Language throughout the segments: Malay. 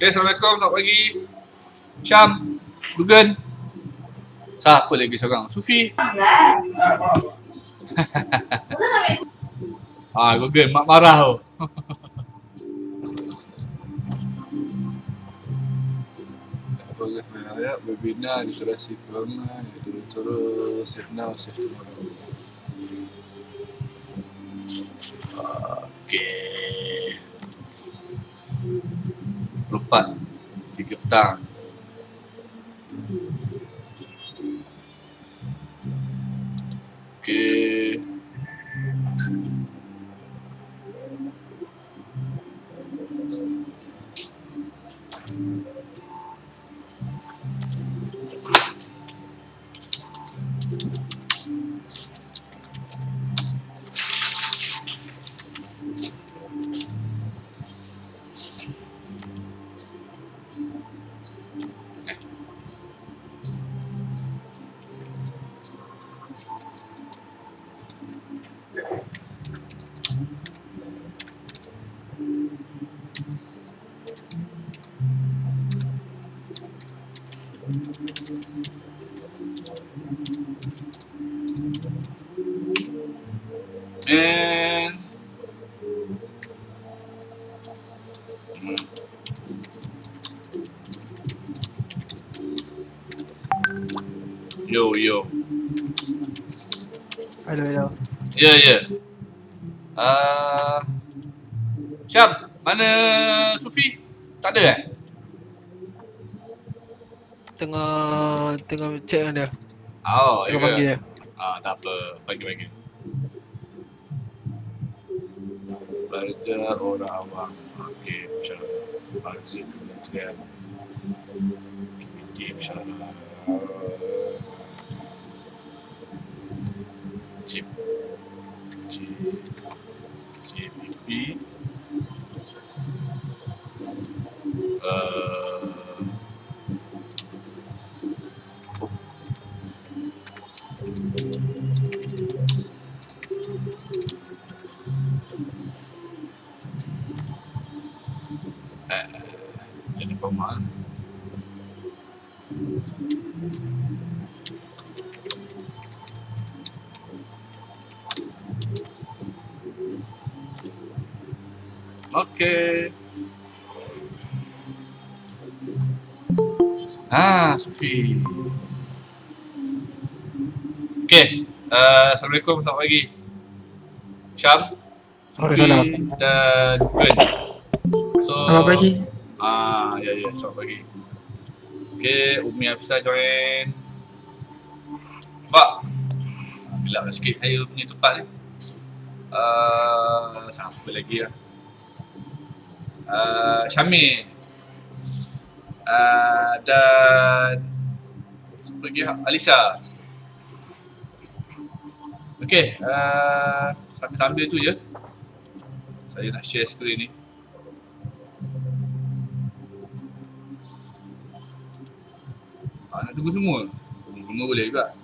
Okay, Assalamualaikum, selamat pagi. Syam, Gugen. Siapa lagi seorang? Sufi. Gugen, mak marah tu. Bagus banyak webinar literasi kewangan, terus save now, save tomorrow. Okay. 24 3 petang. Okay. And yo. Hello. Ya. Syam, mana Sufi? Tak ada eh? Tengah cek dengan dia. Oh, Tengah ya ke? panggil dia. Tak apa. Pagi-pagi. Belajar orang awam. Okey, insyaAllah. Bagi kementerian. Komiti insyaAllah. JPP. Jadi pemahaman. Okey. Sufi. Okey. Assalamualaikum, selamat pagi. Syam, Sufi dan Ben. Selamat pagi. Ya, selamat pagi. Okey, Umi Hafsah join. Pak, bila sikit saya punya tempat ni. Siapa lagi lah? Syamil. Dan siapa lagi? Alisa. Okey, sambil-sambil tu je saya nak share skrin ni. Nak tunggu semua? Semua boleh juga.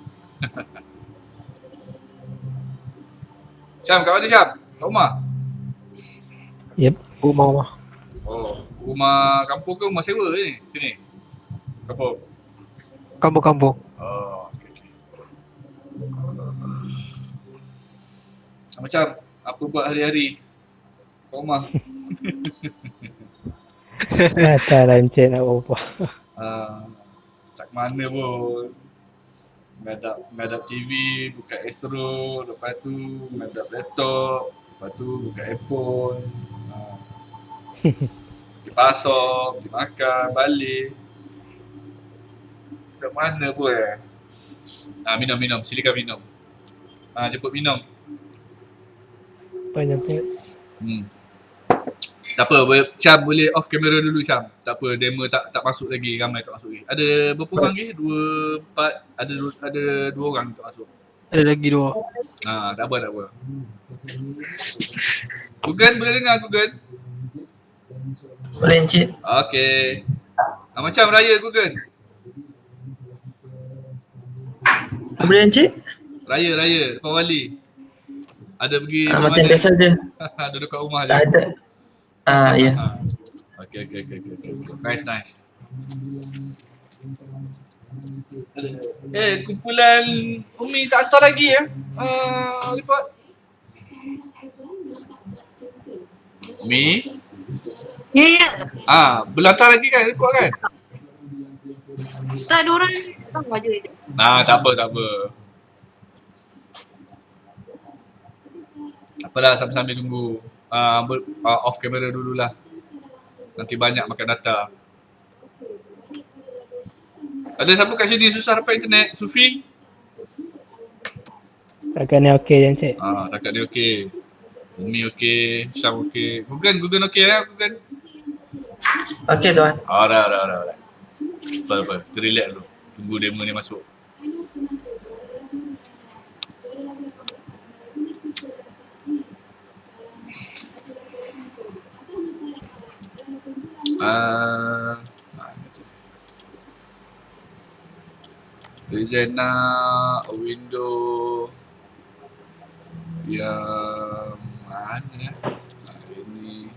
Syam, kat mana Syam? Kat rumah? Yep, rumah. Oh, rumah kampung ke rumah sewa ni? Sini? Kampung? Kampung. Oh, okey. Macam, apa buat hari-hari kat rumah? Tak lancet nak apa. Tak mana pun. Menghadap TV, buka Astro, lepas tu menghadap laptop, lepas tu buka handphone. Pergi pasar, pergi makan, balik. Kat mana pun minum. Silakan minum. Jemput minum. Banyak pun. Tak apa, Syam boleh off kamera dulu Syam. Tak apa, demo tak masuk lagi, ramai tak masuk lagi. Ada berapa orang lagi? 2, 4, ada 2 orang tak masuk. Ada lagi 2. Tak apa. Gugan, boleh dengar Gugan? Boleh Encik. Okey. Macam raya Gugan? Boleh Encik? Raya, Depan Wali. Ada pergi Macam biasa je. duduk kat rumah je. Tak ada. Ya. Okey. Nice. Kumpulan Umi tak hantar lagi report. Umi? Ya. Belum hantar lagi kan report kan? Tak ada orang tahu aja itu. Tak apa. Apalah, sambil tunggu. Off kamera dululah. Nanti banyak makan data. Ada siapa kat sini susah dapat internet? Sufi? Takkan ni okey je Encik. Takat dia okey. Umi okey, Syam okey. Gugan okey Gugan? Okey tuan. Dah. Apa. Kita relax dulu. Tunggu demo ni masuk. Present now a window yang mana ini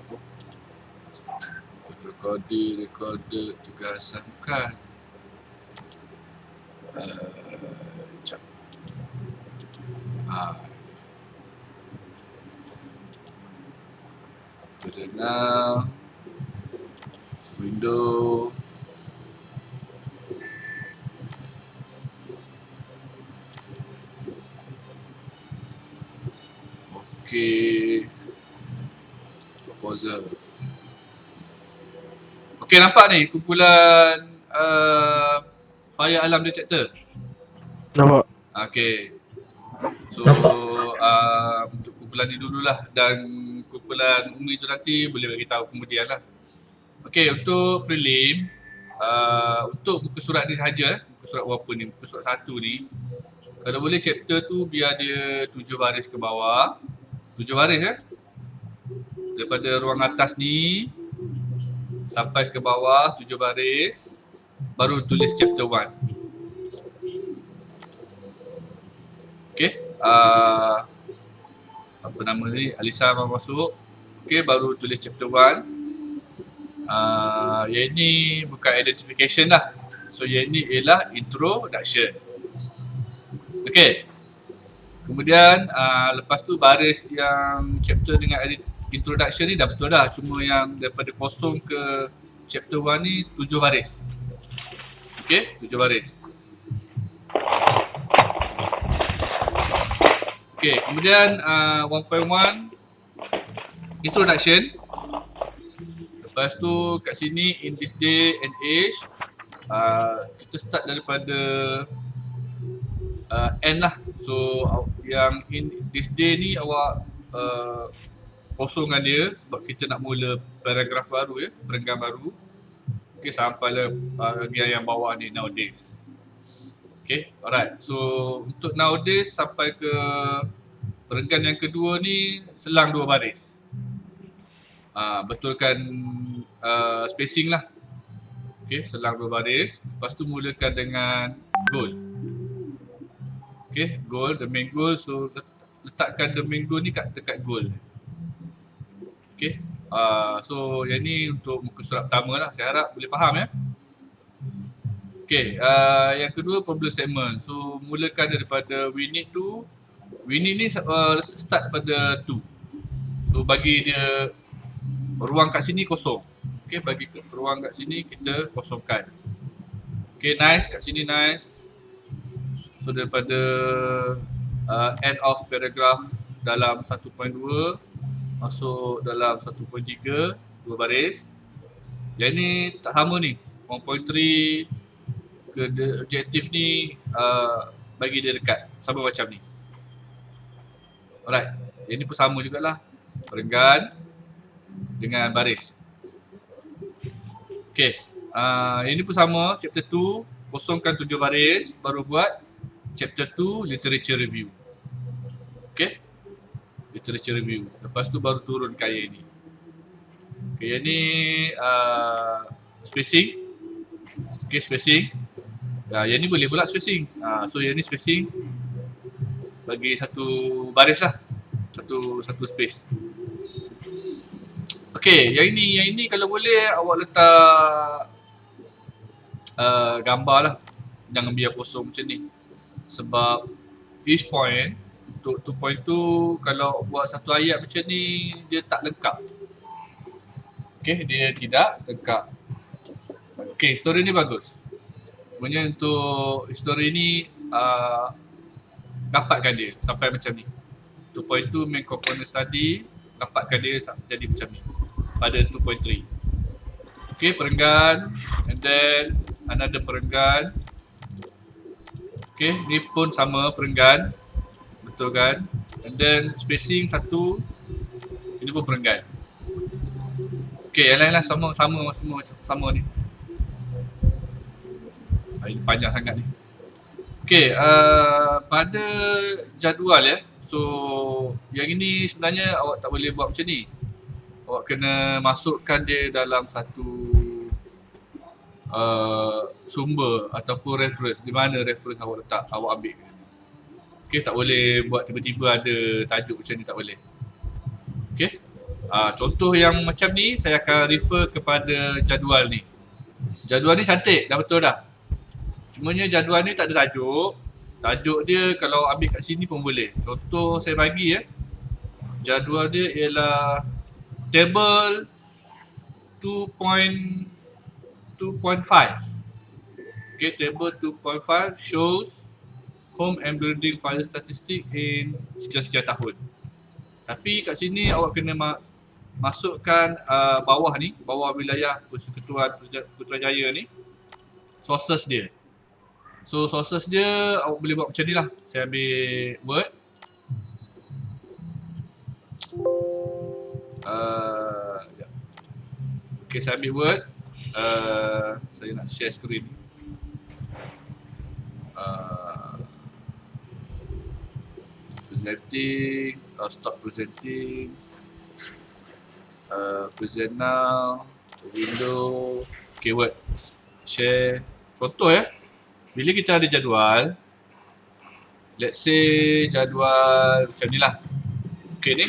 recorder tugasan bukan sekejap. Present now window proposal. Okey, nampak ni kumpulan fire alarm detector. Nampak? Okey. So untuk kumpulan ni dululah, dan kumpulan Umi tu nanti boleh bagi tahu kemudian lah. Okey, untuk prelim untuk muka surat ni sahaja, muka surat berapa ni, muka surat 1 ni, kalau boleh chapter tu biar dia 7 baris ke bawah. 7 baris daripada ruang atas ni sampai ke bawah 7 baris, baru tulis chapter 1. Okey, apa nama ni, Alisa masuk. Okey, baru tulis chapter 1. Yang ni bukan identification lah. So yang ni ialah introduction. Okey. Kemudian lepas tu baris yang chapter dengan introduction ni dah betul dah. Cuma yang daripada kosong ke chapter 1 ni 7 baris. Okey, 7 baris. Okey, kemudian 1.1 introduction. Lepas tu kat sini in this day and age, kita start daripada end lah. So yang in this day ni awak kosongkan dia sebab kita nak mula paragraf baru perenggan baru. Okay, sampai bahagian yang bawah ni nowadays. Okay, alright. So untuk nowadays sampai ke perenggan yang kedua ni selang 2 baris. Betulkan spacing lah. Okay, selang 2 baris. Lepas tu mulakan dengan goal. Okay, goal, the main goal. So letakkan the main goal ni dekat goal. Okay, so yang ni untuk muka surat pertama lah. Saya harap boleh faham ya. Okay, yang kedua problem statement. So mulakan daripada we need ni start pada 2. So bagi dia ruang kat sini kosong. Okay, bagi ruang kat sini kita kosongkan. Okay, nice, kat sini nice. So daripada end of paragraph dalam 1.2 masuk dalam 1.3, 2 baris. Yang ni tak sama ni. 1.3 ke objektif ni bagi dia dekat. Sama macam ni. Alright. Yang ni pun sama jugalah. Perenggan. dengan baris. Okay, ini pun sama, chapter 2 kosongkan 7 baris, baru buat chapter 2 literature review. Okay, literature review. Lepas tu baru turun ke ayat ni. Okay, yang ni spacing. Okay, spacing. Yang ni boleh pula spacing. So yang ni spacing bagi satu baris lah. Satu space. Okay, yang ini kalau boleh awak letak gambar lah. Jangan biar kosong macam ni. Sebab each point, untuk 2 point tu kalau buat satu ayat macam ni, dia tak lengkap. Okay, dia tidak lengkap. Okay, story ni bagus. Sebenarnya untuk story ni dapatkan dia sampai macam ni. 2.2 main component study, dapatkan dia jadi macam ni pada 2.3. Okay, perenggan, and then another perenggan. Okay, ni pun sama perenggan, betul kan? And then spacing satu, ini pun perenggan. Okay, yang lain lah sama ni. Ini panjang sangat ni. Okay, pada jadual ya. So, yang ini sebenarnya awak tak boleh buat macam ni. Awak kena masukkan dia dalam satu sumber ataupun reference. Di mana reference awak letak, awak ambil. Okay, tak boleh buat tiba-tiba ada tajuk macam ni, tak boleh. Okay. Contoh yang macam ni, saya akan refer kepada jadual ni. Jadual ni cantik, dah betul dah. Cumanya jadual ni tak ada tajuk. Tajuk dia kalau ambil kat sini pun boleh. Contoh saya bagi ya. Jadual dia ialah table 2.5. Okay, table 2.5 shows home and building fire statistic in sekian-sekian tahun. Tapi kat sini awak kena masukkan bawah ni, bawah wilayah Persekutuan Putrajaya ni, sources dia. So sources dia awak boleh buat macam ni lah. Saya ambil Word. Okay, saya ambil Word. Saya nak share screen ni. Presenting, stop presenting. Present now, window, keyword, share. Contoh ya. Bila kita ada jadual, let's say jadual macam ni lah. Okay ni.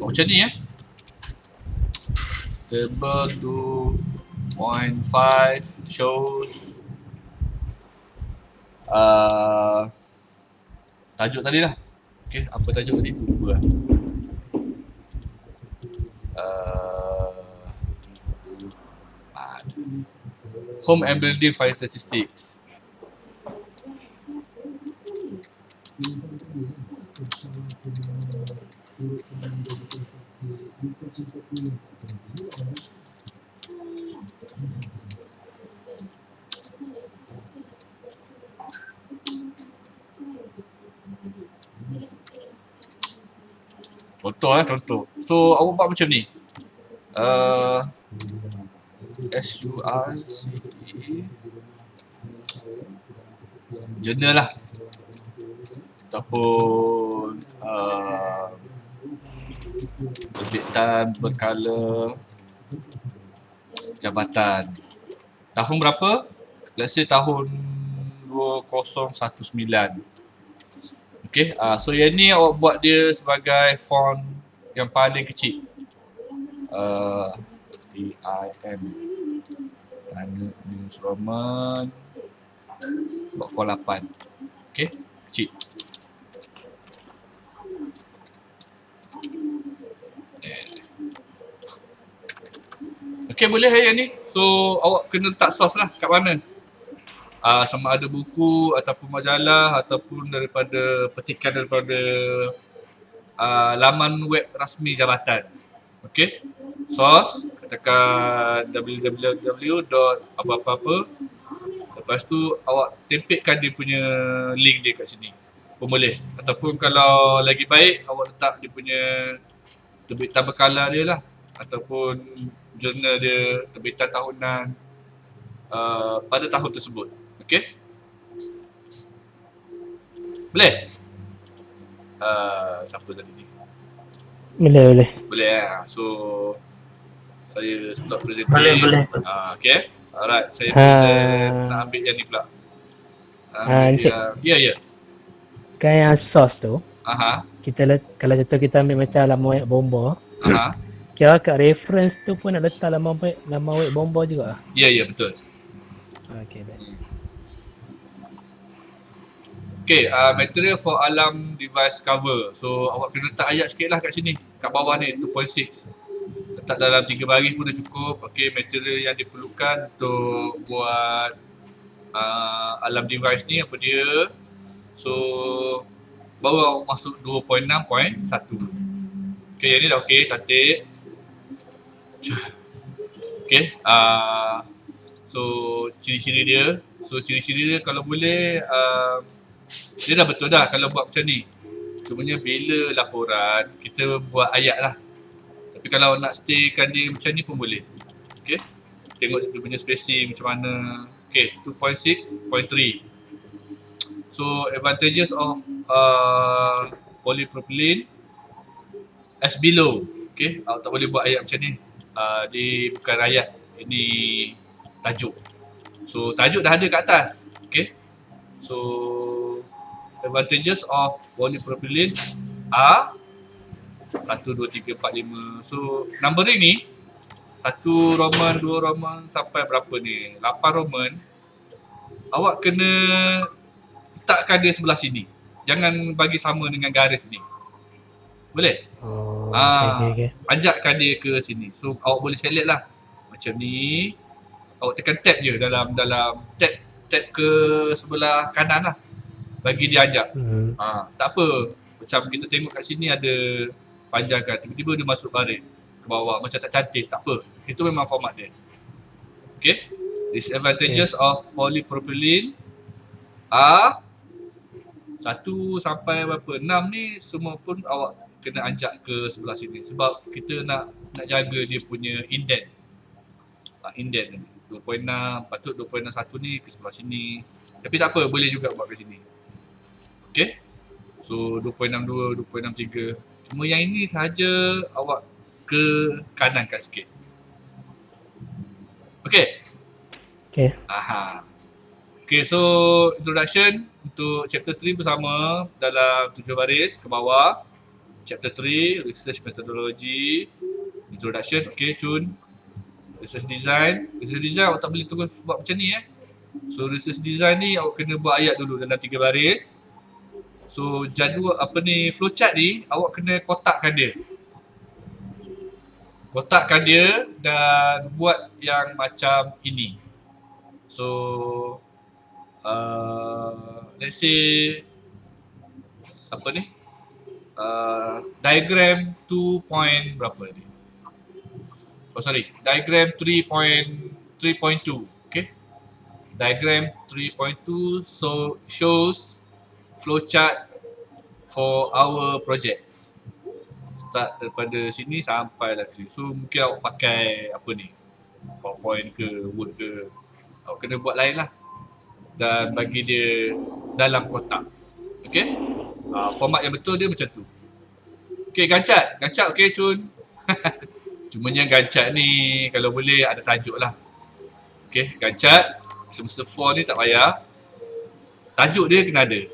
Macam ni ya. Table 2.5 shows tajuk tadi lah. Okay, apa tajuk tadi? Lupa lah. Home and building fire statistics. Contoh. So awak buat macam ni. SURCE jurnal lah. Ataupun terbitan berkala jabatan. Tahun berapa? Let's say tahun 2019. Okay, so yang ni awak buat dia sebagai font yang paling kecil. TIM Tanya News Roman buat font 8. Okay, kecil. Okay, boleh yang ni. So awak kena letak source lah kat mana. Sama ada buku ataupun majalah ataupun daripada petikan daripada laman web rasmi jabatan. Okay, source, katakan www.apa-apa-apa. Lepas tu awak tempelkan dia punya link dia kat sini pun boleh. Ataupun kalau lagi baik awak letak dia punya terbitan berkala dia lah. ataupun jurnal dia, terbitan tahunan pada tahun tersebut. Okey? Boleh? Siapa tadi ni? Boleh. Boleh So saya stop presenting. Boleh. Okay. Alright, saya Ha. present, nak ambil yang ni pula. Encik. Ya. Kan yang source tu, Aha. kalau contoh kita ambil macam laman web bomba, Aha. kira kat reference tu pun nak letak laman web bomba juga. Ya, betul. Okey, baik. Okay, material for alarm device cover. So awak kena letak ayat sikit lah kat sini, kat bawah ni 2.6. Letak dalam 3 baris pun dah cukup. Okay, material yang diperlukan untuk buat alarm device ni apa dia. So baru awak masuk 2.6.1. Okay, yang ni dah okay, cantik. Okay, so ciri-ciri dia. So ciri-ciri dia kalau boleh dia dah betul dah kalau buat macam ni. Cumanya bila laporan kita buat ayat lah. Tapi kalau nak staykan dia macam ni pun boleh. Okay, tengok dia punya spacing macam mana. Okay, 2.6.3. So advantages of polypropylene as below. Okay, awak tak boleh buat ayat macam ni. Dia bukan ayat, ini tajuk. So tajuk dah ada kat atas. Okay, so advantages of polypropylene are 1, 2, 3, 4, 5. So numbering ni 1 Roman, 2 Roman sampai berapa ni? 8 Roman. Awak kena letakkan dia sebelah sini. Jangan bagi sama dengan garis ni. Boleh? Oh, okay. Ajakkan dia ke sini. So awak boleh select lah. Macam ni. Awak tekan tab je dalam tab ke sebelah kanan lah. Bagi dia ajak. Tak apa. Macam kita tengok kat sini ada panjangkan. Tiba-tiba dia masuk baris ke bawah. Macam tak cantik. Tak apa. Itu memang format dia. Okay. Disadvantages of polypropylene are 1 sampai berapa? 6 ni semua pun awak kena anjak ke sebelah sini. Sebab kita nak jaga dia punya indent. Indent 2.6. Patut 2.61 ni ke sebelah sini. Tapi tak apa. Boleh juga buat kat sini. Okay. So 2.62, 2.63. Cuma yang ini sahaja awak ke kanankan sikit. Okay. Aha. Okay, so introduction untuk chapter 3 bersama dalam 7 baris ke bawah. Chapter 3, research methodology. Introduction, okay, cun. Research design. Research design awak tak boleh terus buat macam ni So research design ni awak kena buat ayat dulu dalam 3 baris. So jadual flowchart ni awak kena kotakkan dia. Kotakkan dia dan buat yang macam ini. So let's say diagram 2 point berapa ni? Diagram 3.2. Okay. Diagram 3.2 so shows flowchart for our projects. Start daripada sini sampai lah ke sini. So mungkin awak pakai PowerPoint ke Word ke. Awak kena buat lain lah. Dan bagi dia dalam kotak. Okay. Format yang betul dia macam tu. Okay, gancat. Gancat okay cun. Cumanya gancat ni kalau boleh ada tajuk lah. Okay, gancat. Semester 4 ni tak payah. Tajuk dia kena ada.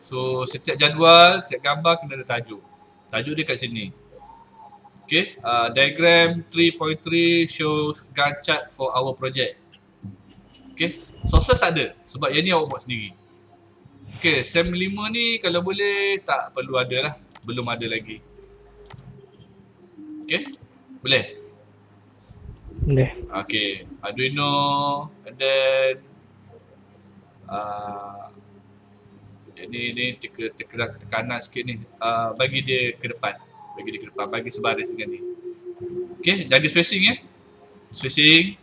So setiap jadual, setiap gambar kena ada tajuk. Tajuk dia kat sini. Okay, diagram 3.3 shows Gantt chart for our project. Okay, sources tak ada sebab yang ni awak buat sendiri. Okay, SEM 5 ni kalau boleh tak perlu ada lah. Belum ada lagi. Okay, boleh? Boleh. Okay, Arduino and then ni tekanan sikit ni. Bagi dia ke depan. Bagi sebaris dengan ni. Okay, jaga spacing Spacing.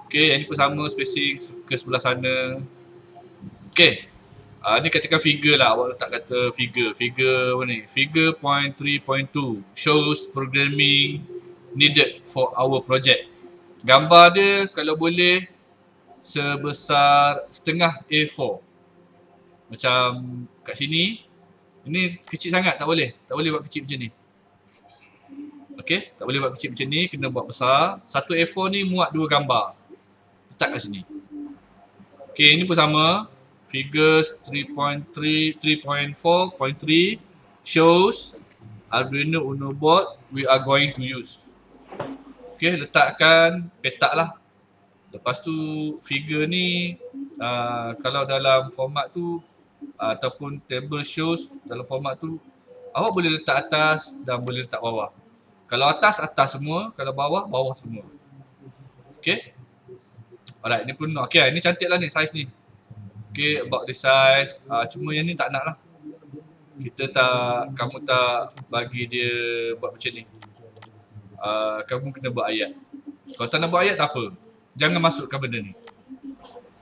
Okay, yang ni pun sama spacing ke sebelah sana. Okay. Ni katakan figure lah, awak letak kata figure apa ni? Figure point 3.2 shows programming needed for our project. Gambar dia kalau boleh sebesar setengah A4. Macam kat sini, ini kecil sangat, tak boleh buat kecil macam ni. Okay, tak boleh buat kecil macam ni, kena buat besar. Satu A4 ni muat 2 gambar. Letak kat sini. Okay, ini pun sama. Figures 3.3, 3.4.3 shows Arduino Uno board we are going to use. Okay, letakkan petak lah. Lepas tu figure ni kalau dalam format tu ataupun table shows dalam format tu, awak boleh letak atas dan boleh letak bawah. Kalau atas semua, kalau bawah semua. Okay. Alright, ni pun okay, ni cantik lah ni size ni. Okay, about the size. Cuma yang ni tak nak lah. Kamu tak bagi dia buat macam ni. Kamu kena buat ayat. Kalau tak nak buat ayat tak apa. Jangan masukkan benda ni.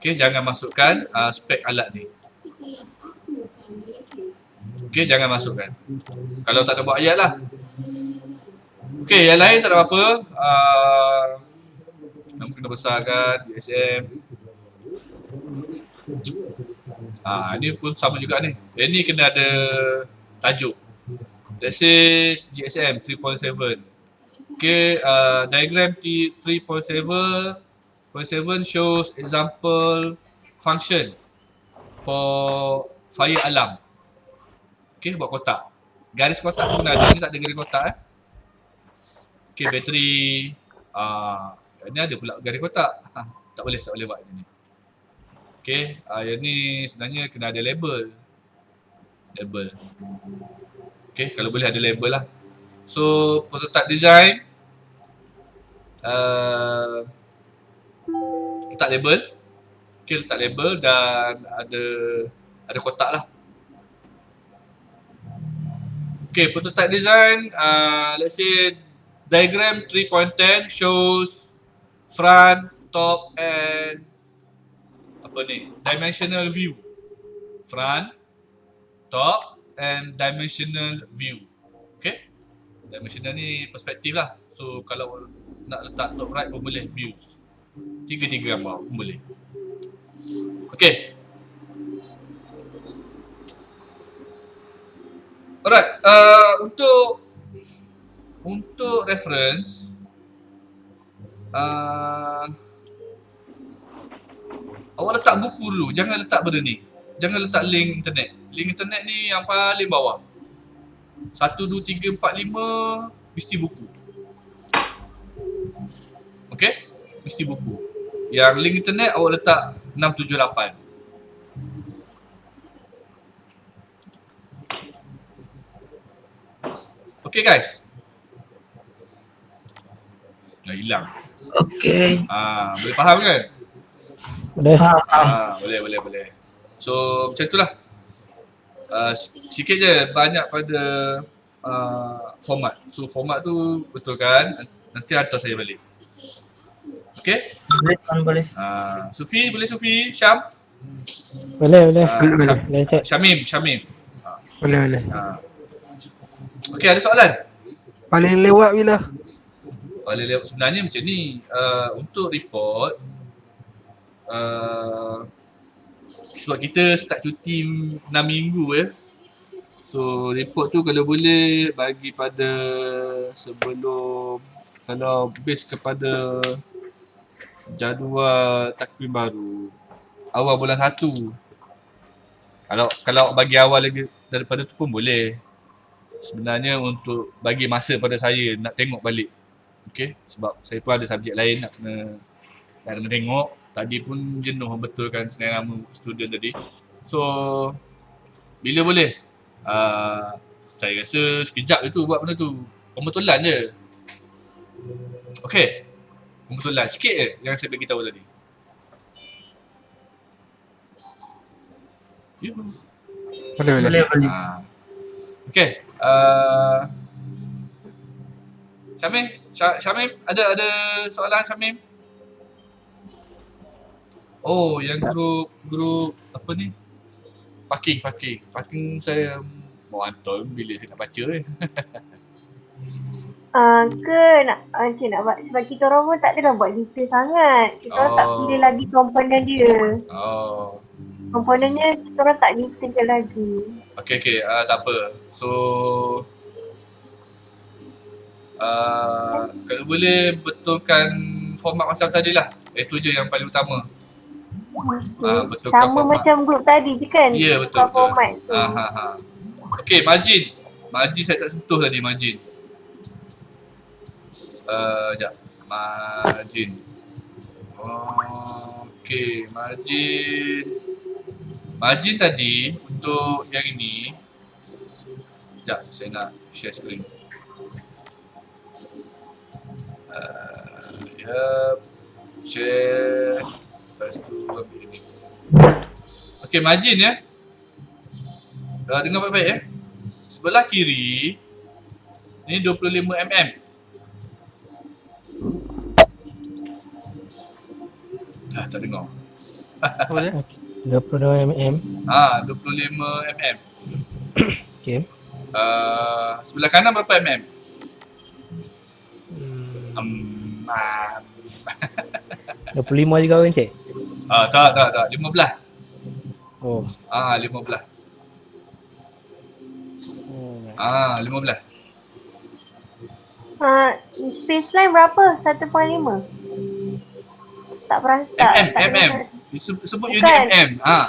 Okay, jangan masukkan spek alat ni. Okay, jangan masukkan. Kalau tak nak buat ayat lah. Okay, yang lain tak ada apa-apa. Kamu kena besarkan GSM. Ni pun sama juga ni. Yang ni kena ada tajuk. Let's say GSM 3.7. Okay, diagram 3.7 shows example function for fire alarm. Okay, buat kotak. Garis kotak tu kena ada. Ni tak ada garis kotak Okay, bateri. Ni ada pula garis kotak. Tak boleh buat ni. Okay, yang ni sebenarnya kena ada label. Okay, kalau boleh ada label lah. So, prototype design. Letak label. Okay, letak label dan ada kotak lah. Okay, prototype design. Let's say diagram 3.10 shows front, top and dimensional view. Front, top and dimensional view. Okay. Dimensional ni perspektif lah. So kalau nak letak top right pun boleh, views. 3 gambar pun boleh. Okay. Alright, untuk reference awak letak buku dulu, jangan letak benda ni. Jangan letak link internet. Link internet ni yang paling bawah. 1, 2, 3, 4, 5 mesti buku. Okay? Mesti buku. Yang link internet awak letak 6, 7, 8. Okay guys. Dah hilang. Okay. Boleh faham kan? Boleh. Boleh. So macam itulah. Sikit je banyak pada format. So format tu betulkan, nanti hantar saya balik. Okay? Boleh. Sufi, boleh Sufi? Syam? Boleh. Boleh cek. Syamim. Boleh. Okay, ada soalan? Paling lewat bila? Sebenarnya macam ni, untuk report sebab kita start cuti 6 minggu so report tu kalau boleh bagi pada sebelum, kalau base kepada jadual takvim baru awal bulan 1. Kalau bagi awal lagi daripada tu pun boleh. Sebenarnya untuk bagi masa pada saya nak tengok balik. Okay, sebab saya pun ada subjek lain nak kena tengok. Tadi pun jenuh betulkan senang student tadi. So, bila boleh? Saya rasa sekejap je tu buat benda tu. Pembetulan je. Okay. Pembetulan. Sikit je yang saya bagi tahu tadi. Boleh. Okay. Syamim, ada soalan Syamim? Oh, yang grup apa ni? Parking. Parking saya mau hantar bila saya nak baca ni. Ke nak Encik nak buat sebab kita orang pun tak adalah buat detail sangat. Kita orang tak pilih lagi komponen dia. Oh. Komponennya kita orang tak detail lagi. Okay, tak apa. So kalau boleh betulkan format macam tadi lah. Itu je yang paling utama. Betulkan Sama format. macam grup tadi je kan? Ya, betul. Format tu. Okay, margin. Margin saya tak sentuh tadi, margin. Sekejap. Margin. Okay, margin. Margin tadi untuk yang ini. Sekejap, saya nak share screen. Share. Lepas tu ambil ini. Okay, margin ya. Dengar baik-baik ya. Sebelah kiri ni 25 mm. Tak dengar. Boleh? 22 mm. 25 mm. Okay. Sebelah kanan berapa mm? Hmm. 25 juga kan cik? Tak. 15. Oh. 15. 15. Space line berapa? 1.5? Tak perasan. mm. Sebut unit Bukan. mm.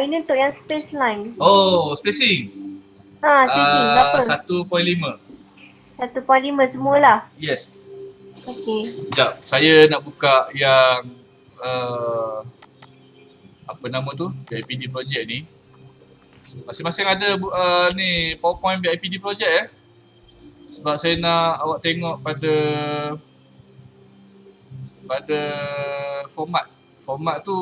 Ini untuk yang space line. Oh, spacing. Spacing berapa? 1.5. 1.5 semualah. Yes. Okey. Sekejap, saya nak buka yang apa nama tu? IPD project ni. Masing-masing ada ni PowerPoint IPD project sebab saya nak awak tengok pada format. Format tu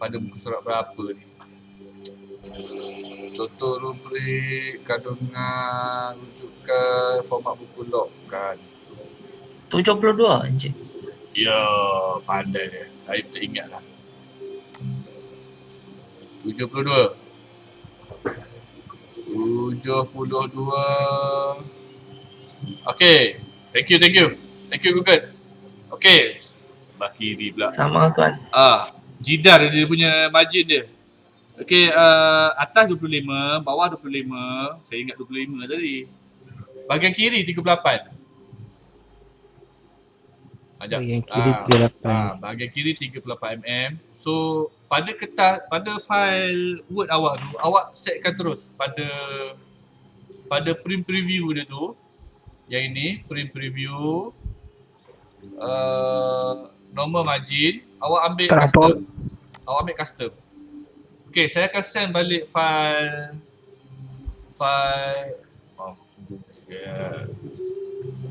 pada muka surat berapa ni? Contoh rubrik, kandungan, rujukan, format buku log kan. 72 Encik. Ya, pandai dia. Saya tak ingat lah. 72. Okay. Thank you Google. Okay. Sebelah kiri pula. Sama tuan. Jidar dia punya margin dia. Okay, atas 25, bawah 25. Saya ingat 25 tadi. Bahagian kiri 38. Bahagian kiri 38. Bahagian kiri 38 mm. So pada file Word awak tu, awak setkan terus pada print preview dia tu. Yang ini print preview, normal margin, awak ambil custom. Awak ambil custom. Okay, saya akan send balik file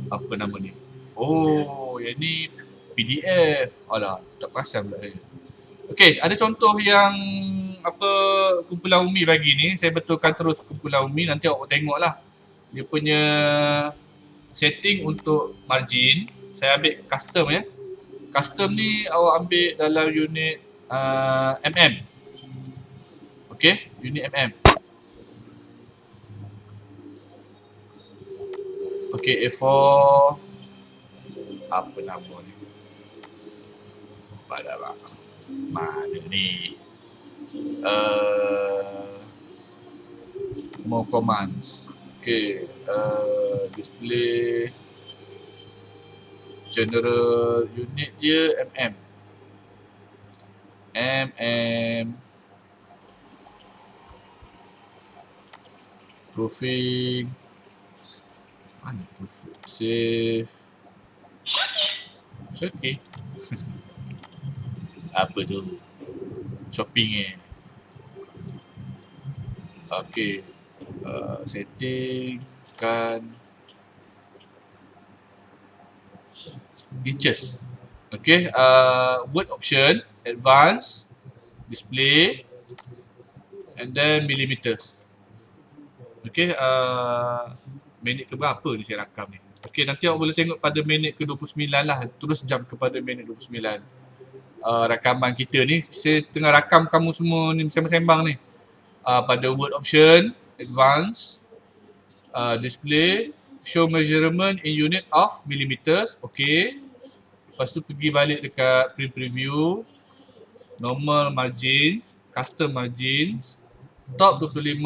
apa nama ni? Oh, yang ni PDF. Alah, tak perasan pula saya. Okay, ada contoh yang kumpulan Umi bagi ni. Saya betulkan terus kumpulan Umi, nanti awak tengoklah dia punya setting untuk margin. Saya ambil custom ya. Custom ni awak ambil dalam unit mm. Okay, unit mm. Okay, A4 apa nama ni? Mana ni? More commands. Okay, display general unit dia mm. Proofing. Mana proofing? Save. Okay. Apa tu? Shopping Okay. Setting kan inches. Okay. Word option, advanced, display, and then millimeters. Okay. Minit ke berapa ni saya rakam ni? Okay, nanti awak boleh tengok pada minit ke 29 lah. Terus jam kepada minit 29. rakaman kita ni. Saya tengah rakam kamu semua ni sembang-sembang ni. Pada word option, advance, display, show measurement in unit of millimeters. Okay. Lepas tu pergi balik dekat print preview, normal margins, custom margins, top 25,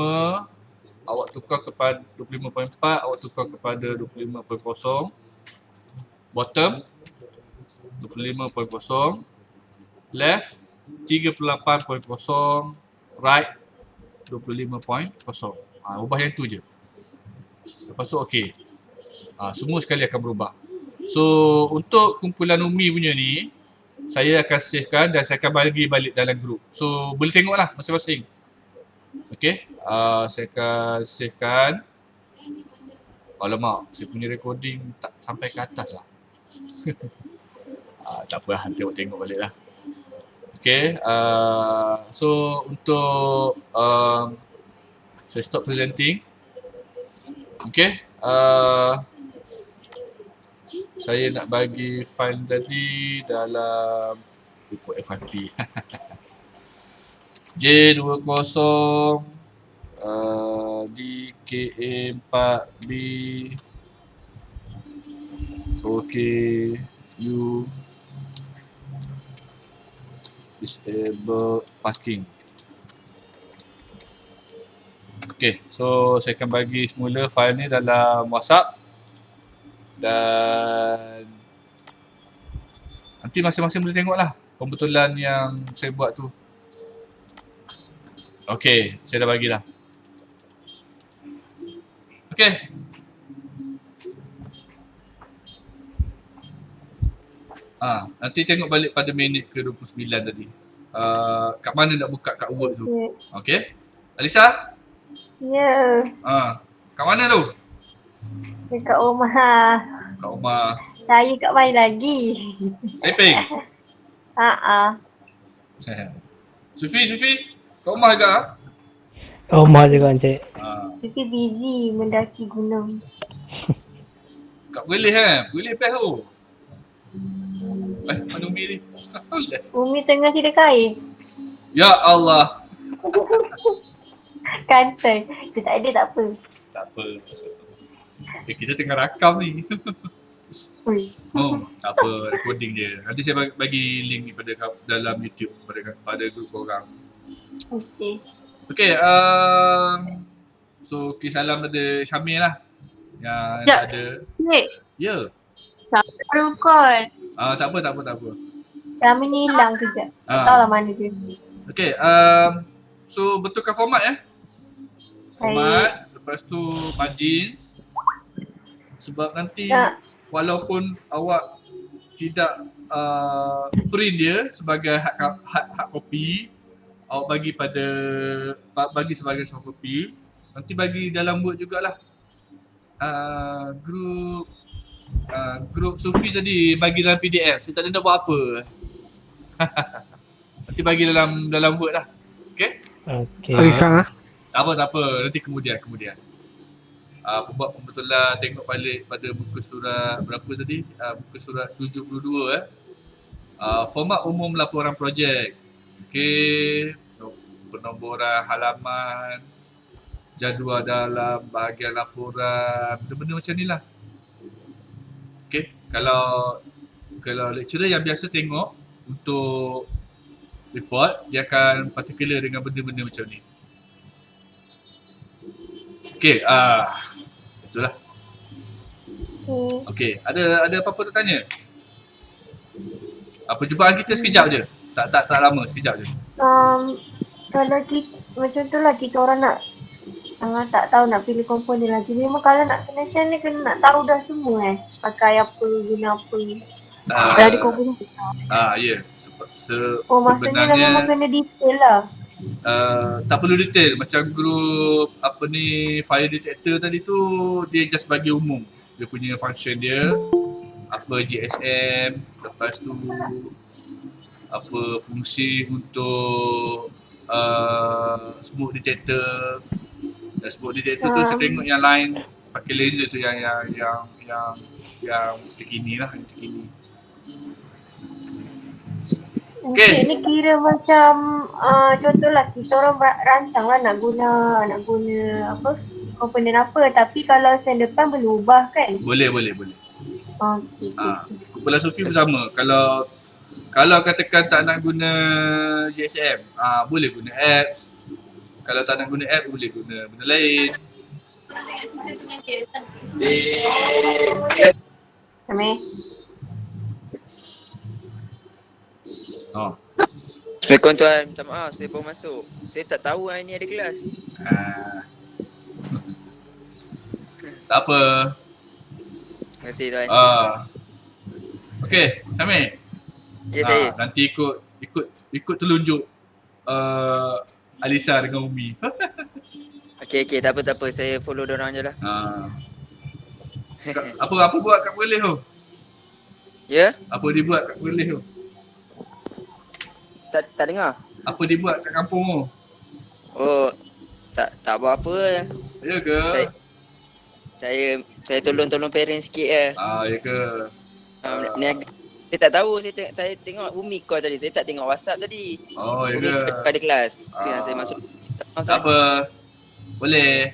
awak tukar kepada 25.4, awak tukar kepada 25.0, bottom 25.0, left 38.0, right 25.0. Ubah yang tu je. Lepas tu okey. Semua sekali akan berubah. So untuk kumpulan Umi punya ni, saya akan savekan dan saya akan bagi balik dalam group. So boleh tengoklah masing-masing. Okey. Saya akan savekan. Alamak, saya punya recording tak sampai ke atas lah. Tak apa lah, tengok balik lah. Okay, so untuk saya stop presenting. Okay, saya nak bagi file tadi dalam report FYP. J20 DKA4B OKU disable parking. Okay, so saya akan bagi semula file ni dalam WhatsApp dan nanti masing-masing boleh tengoklah pembetulan yang saya buat tu. Okay, saya dah bagilah. Okay. Nanti tengok balik pada minit ke 29 tadi. Kat mana nak buka kat Word tu. Okay. Alisa? Ya. Kat mana tu? Dekat rumah. Kat rumah. Saya kat mana lagi? Taiping? Sufi? Kat rumah juga? Kat rumah juga Encik. Tapi busy mendaki gunung. Kat Perlis Perlis best tu. Mana Umi ni? Umi tengah tidak kain. Ya Allah. Kantoi. Dia tak ada tak apa. Tak apa. Kita tengah rakam ni. Tak apa, recording je. Nanti saya bagi link ni pada dalam YouTube pada grup korang. Okay, so salam pada Syamil lah. Yang ada. Cik, Ya. baru call. Tak apa. Kami ni hilang kejap. Tak tahu lah mana dia. Okay, so betulkan format ya. Format, lepas tu margins. Sebab nanti walaupun awak tidak print dia sebagai hard copy, awak bagi sebagai soft copy, nanti bagi dalam Word jugalah. Grup Sufi tadi bagi dalam PDF. Saya tak ada nak buat apa. Nanti bagi dalam Word lah. Okay? Okay. Sekarang Tak apa. Nanti kemudian. Buat pembetulan, tengok balik pada muka surat berapa tadi? Muka surat 72 format umum laporan projek. Okey, penomboran halaman, jadual dalam bahagian laporan, benda-benda macam ni lah. Okey, kalau lecturer yang biasa tengok untuk report, dia akan particular dengan benda-benda macam ni. Okey, itulah. Okey, ada apa-apa nak tanya? Perjumpaan kita sekejap je. Tak lama, sekejap je. Kalau kita, macam tu lah kita orang nak tak tahu nak pilih komponen lagi. Memang kalau nak connection ni kena nak tahu dah semua pakai apa, guna apa. Dari komponen. Ya. Maksudnya memang kena detail lah. Tak perlu detail. Macam grup fire detector tadi tu, dia just bagi umum. Dia punya function dia, apa GSM, lepas tu apa fungsi untuk smoke detector. Dan smoke detector tu saya tengok yang lain pakai laser tu yang terkini lah, yang terkini. Encik ni kira macam contohlah kita orang rancang lah nak guna apa komponen apa, tapi kalau sen depan boleh ubah kan? Boleh. Okey. Kumpulan Sufi pun sama. Kalau katakan tak nak guna GSM, boleh guna apps. Kalau tak nak guna app, boleh guna benda lain. Kami. Assalamualaikum tuan, minta maaf saya baru masuk. Saya tak tahu hari ni ada kelas. Tak apa. Terima kasih tuan. Okey, Syamil. Ya saya. Nanti ikut telunjuk Alisa dengan Umi. Okey, tak apa. Saya follow dorang je lah. Apa buat kat Perlis tu? Ya? Apa dia buat kat Perlis tu? Tak dengar? Apa dia buat kat kampung tu? Oh, tak buat apa. Ya ke? Saya tolong parents sikit je. Ya ke? Niaga. Saya tak tahu, saya tengok Umi call tadi. Saya tak tengok WhatsApp tadi. Ya Umi ke? call ada kelas. Itu yang saya masuk. Tak apa. Boleh.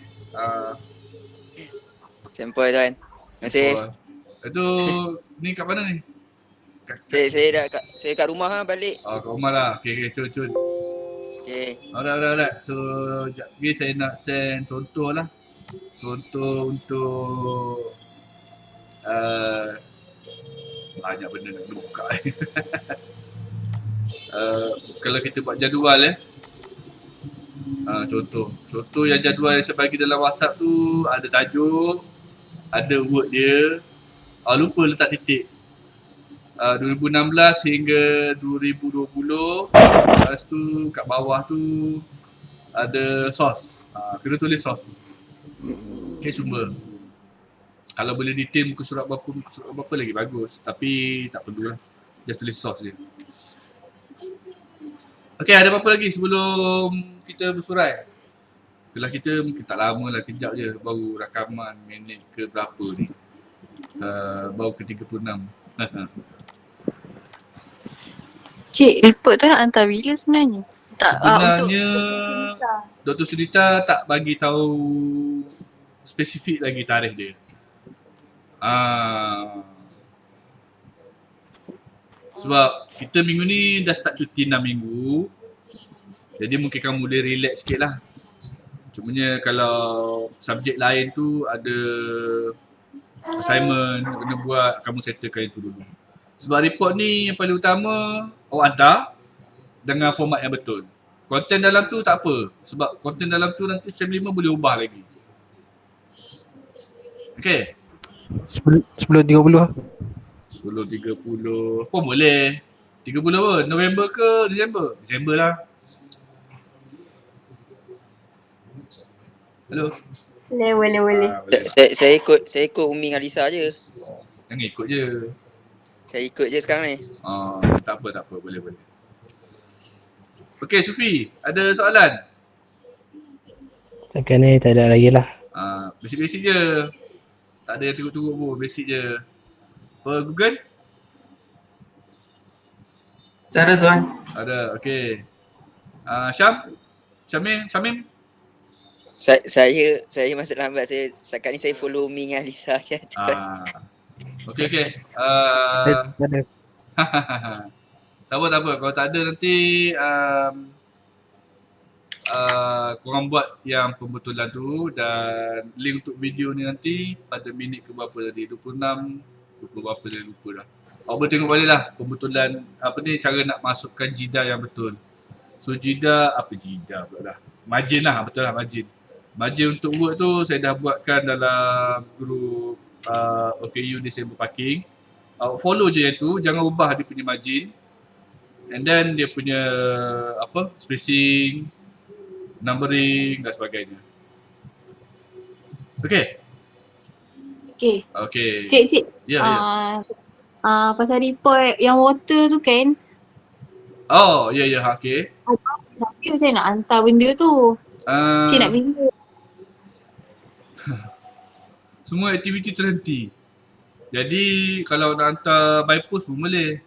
Sampel tuan. Terima kasih. Itu ni kat mana ni? Saya kat rumah lah balik. Kat rumah lah. Okey, cun. Okey. Alright. So, sekejap lagi saya nak send contoh lah. Contoh untuk banyak benda nak buka. Kalau kita buat jadual contoh yang jadual yang saya bagi dalam WhatsApp tu ada tajuk, ada word dia. Lupa letak titik. 2016 hingga 2020. Lepas tu kat bawah tu ada source. Kena tulis source. Okay, sumber. Kalau boleh detail muka surat berapa lagi bagus. Tapi tak perlu lah. Just tulis source je. Okay, ada apa-apa lagi sebelum kita bersurat? Kelas kita mungkin tak lama lah, kejap je. Baru rakaman minit ke berapa ni. Baru ke 36. Cik, report tu nak hantar bila sebenarnya? Sebenarnya Dr. Sudita tak bagi tahu spesifik lagi tarikh dia. Sebab kita minggu ni dah start cuti 6 minggu. Jadi mungkin kamu boleh relax sikit lah. Cumanya kalau subjek lain tu ada assignment nak kena buat, kamu settlekan itu dulu. Sebab report ni yang paling utama awak hantar dengan format yang betul. Konten dalam tu tak apa. Sebab konten dalam tu nanti SEM 5 boleh ubah lagi. Okay. 10.30 lah. 10.30 pun boleh. 30 apa? November ke Disember? Disember lah. Hello. Boleh. Saya ikut Umi dengan Lisa je. Jangan ikut je. Saya ikut je sekarang ni. Tak apa. Boleh. Okey, Sufi. Ada soalan? Setakat ni tak ada lagi lah. Basic-basic je. Tak ada yang teruk-teruk pun. Basic je. Apa Google? Tak ada tuan. Ada. Okey. Syamim? Saya masuk lambat. Setakat ni saya follow Umi dengan Lisa je. Okey. Tak ada. Tak apa. Kalau tak ada nanti korang buat yang pembetulan tu dan link untuk video ni nanti pada minit ke berapa tadi? 26, 20 berapa dah lupa dah. Awak boleh tengok balik lah pembetulan cara nak masukkan jida yang betul. So jida pula dah. Margin lah, betul lah margin. Margin untuk word tu saya dah buatkan dalam group OKU Disabled Parking. Follow je yang tu, jangan ubah dia punya margin. And then dia punya spacing, numbering dan sebagainya. Okay. Cik. Ya. Pasal report yang water tu kan, Ya. Okay. tapi macam nak hantar benda tu. Cik nak bila? Semua aktiviti terhenti. Jadi kalau nak hantar by post pun boleh.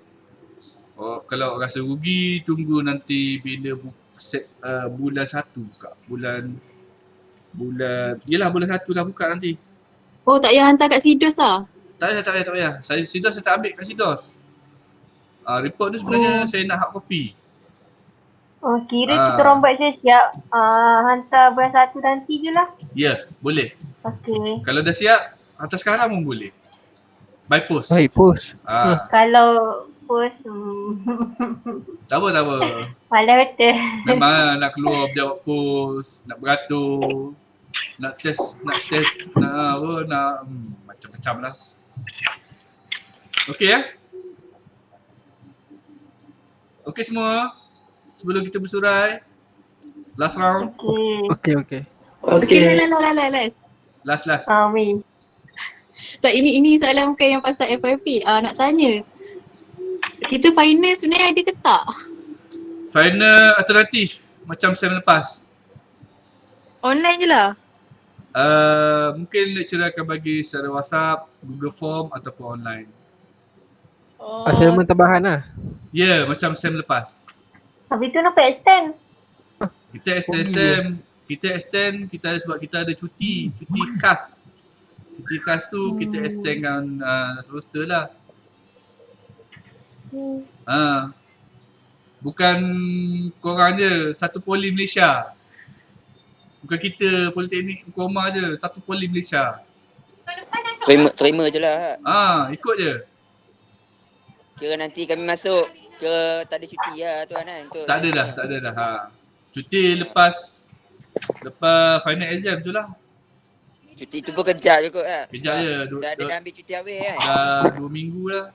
Kalau rasa rugi, tunggu nanti bila bulan 1 buka. Yelah bulan 1 dah buka nanti. Oh, tak payah hantar kat Sidos lah. Tak payah. Sidos saya tak ambil kat Sidos. Report tu sebenarnya saya nak hard copy. Oh, kira kita orang buat siap. Hantar bulan 1 nanti je lah. Ya, boleh. Okey. Kalau dah siap, hantar sekarang pun boleh. By post. Baik, post. Kalau post, Tak apa. malas betul. Memang nak keluar berjawab post, nak beratur, nak test, nak macam-macam lah. Okey ya? Okey semua? Sebelum kita bersurai, last round. Okey. Okey. Last. Amin. Tak, ini soalan bukan yang pasal FYP. Nak tanya. Kita final sebenarnya ada ke tak? Final alternatif macam sem lepas. Online je lah. Mungkin lecturer akan bagi secara WhatsApp, Google Form ataupun online. Assignment tambahan lah. Ya, macam sem lepas. Habis tu nak extend. Kita extend sem. Kita sebab kita ada cuti khas. Cuti khas tu kita extendkan semester lah. Bukan korang je, satu poli Malaysia. Bukan kita Politeknik Koma je, satu poli Malaysia. Terima je lah. Ikut je. Kira nanti kami masuk, kira tak ada cuti lah tuan kan. Tak ada dah. Cuti lepas final exam tu lah. Cuti tu pun kejap je kot lah. Kejap je. Dah ambil cuti habis kan. Dah 2 minggu lah.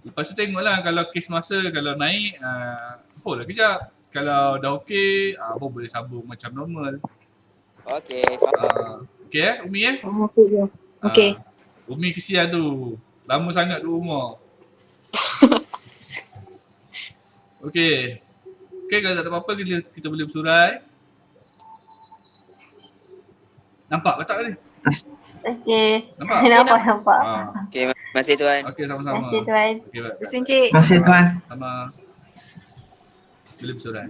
Lepas tu tengoklah kalau kes masa kalau naik, hold lah kejap. Kalau dah okey, boleh sambung macam normal. Okey, faham. Okey Umi Okey. Umi kesian tu. Lama sangat duduk rumah. Okey. Kalau tak ada apa-apa kita boleh bersurai. Nampak ke tak ni? Okey. Nampak? Nampak. Okey, terima kasih tuan. Okey, sama-sama. Terima kasih tuan. Okey, baik. Terima kasih Encik. Terima kasih tuan. Sama. Boleh bersurai.